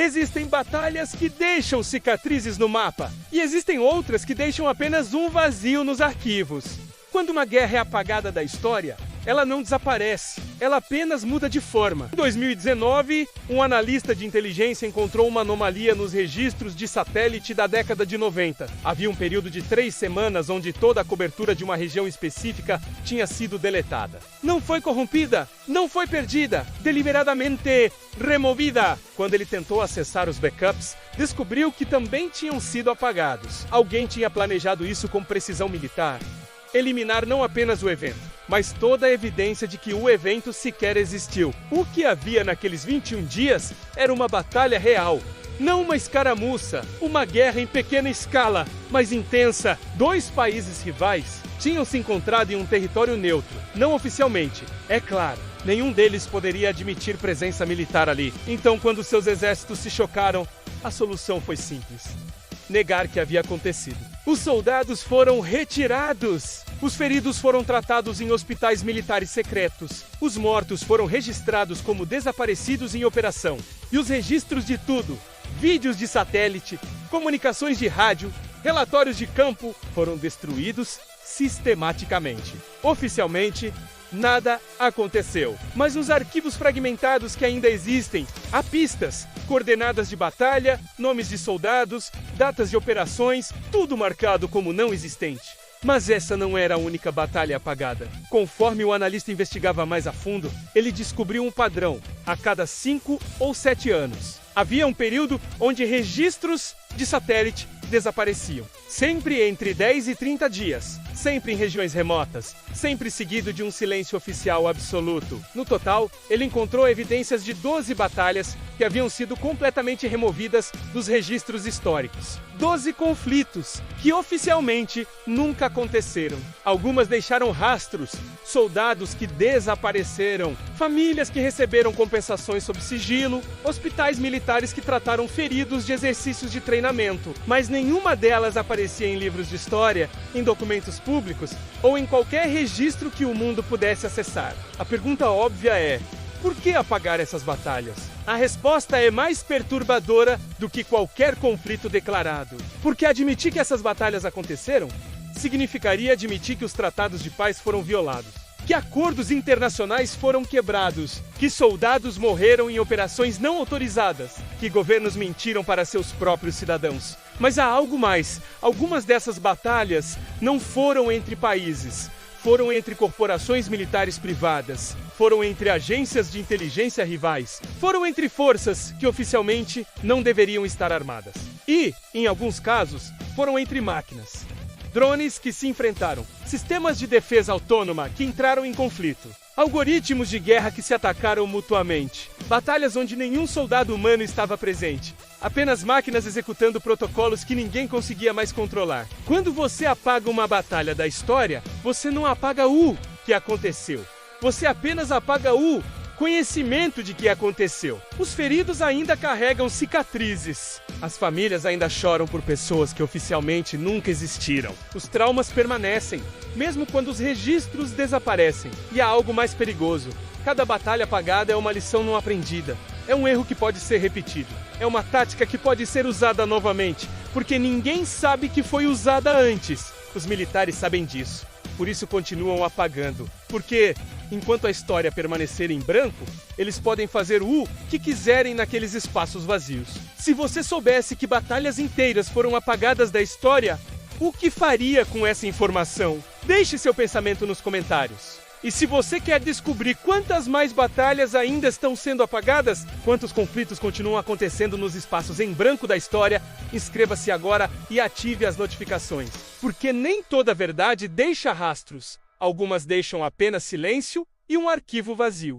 Existem batalhas que deixam cicatrizes no mapa, e existem outras que deixam apenas um vazio nos arquivos. Quando uma guerra é apagada da história, ela não desaparece, ela apenas muda de forma. Em 2019, um analista de inteligência encontrou uma anomalia nos registros de satélite da década de 90. Havia um período de 3 semanas onde toda a cobertura de uma região específica tinha sido deletada. Não foi corrompida, não foi perdida, deliberadamente removida. Quando ele tentou acessar os backups, descobriu que também tinham sido apagados. Alguém tinha planejado isso com precisão militar. Eliminar não apenas o evento, mas toda a evidência de que o evento sequer existiu. O que havia naqueles 21 dias era uma batalha real. Não uma escaramuça, uma guerra em pequena escala, mas intensa. 2 países rivais tinham se encontrado em um território neutro, não oficialmente, é claro. Nenhum deles poderia admitir presença militar ali. Então, quando seus exércitos se chocaram, a solução foi simples: negar que havia acontecido. Os soldados foram retirados. Os feridos foram tratados em hospitais militares secretos. Os mortos foram registrados como desaparecidos em operação. E os registros de tudo, vídeos de satélite, comunicações de rádio, relatórios de campo, foram destruídos sistematicamente. Oficialmente, nada aconteceu. Mas nos arquivos fragmentados que ainda existem, há pistas, coordenadas de batalha, nomes de soldados, datas de operações, tudo marcado como não existente. Mas essa não era a única batalha apagada. Conforme o analista investigava mais a fundo, ele descobriu um padrão. A cada 5 ou 7 anos, havia um período onde registros de satélite desapareciam. Sempre entre 10 e 30 dias. Sempre em regiões remotas. Sempre seguido de um silêncio oficial absoluto. No total, ele encontrou evidências de 12 batalhas que haviam sido completamente removidas dos registros históricos. 12 conflitos que oficialmente nunca aconteceram. Algumas deixaram rastros, soldados que desapareceram, famílias que receberam compensações sob sigilo, hospitais militares que trataram feridos de exercícios de treinamento. Mas nenhuma delas aparecia em livros de história, em documentos públicos ou em qualquer registro que o mundo pudesse acessar. A pergunta óbvia é: por que apagar essas batalhas? A resposta é mais perturbadora do que qualquer conflito declarado. Porque admitir que essas batalhas aconteceram significaria admitir que os tratados de paz foram violados, que acordos internacionais foram quebrados, que soldados morreram em operações não autorizadas, que governos mentiram para seus próprios cidadãos. Mas há algo mais. Algumas dessas batalhas não foram entre países. Foram entre corporações militares privadas, foram entre agências de inteligência rivais, foram entre forças que oficialmente não deveriam estar armadas. E, em alguns casos, foram entre máquinas. Drones que se enfrentaram, sistemas de defesa autônoma que entraram em conflito, algoritmos de guerra que se atacaram mutuamente, batalhas onde nenhum soldado humano estava presente, apenas máquinas executando protocolos que ninguém conseguia mais controlar. Quando você apaga uma batalha da história, você não apaga o que aconteceu, você apenas apaga o conhecimento de que aconteceu. Os feridos ainda carregam cicatrizes. As famílias ainda choram por pessoas que oficialmente nunca existiram. Os traumas permanecem, mesmo quando os registros desaparecem. E há algo mais perigoso. Cada batalha apagada é uma lição não aprendida. É um erro que pode ser repetido. É uma tática que pode ser usada novamente, porque ninguém sabe que foi usada antes. Os militares sabem disso. Por isso continuam apagando. Porque, enquanto a história permanecer em branco, eles podem fazer o que quiserem naqueles espaços vazios. Se você soubesse que batalhas inteiras foram apagadas da história, o que faria com essa informação? Deixe seu pensamento nos comentários. E se você quer descobrir quantas mais batalhas ainda estão sendo apagadas, quantos conflitos continuam acontecendo nos espaços em branco da história, inscreva-se agora e ative as notificações. Porque nem toda verdade deixa rastros. Algumas deixam apenas silêncio e um arquivo vazio.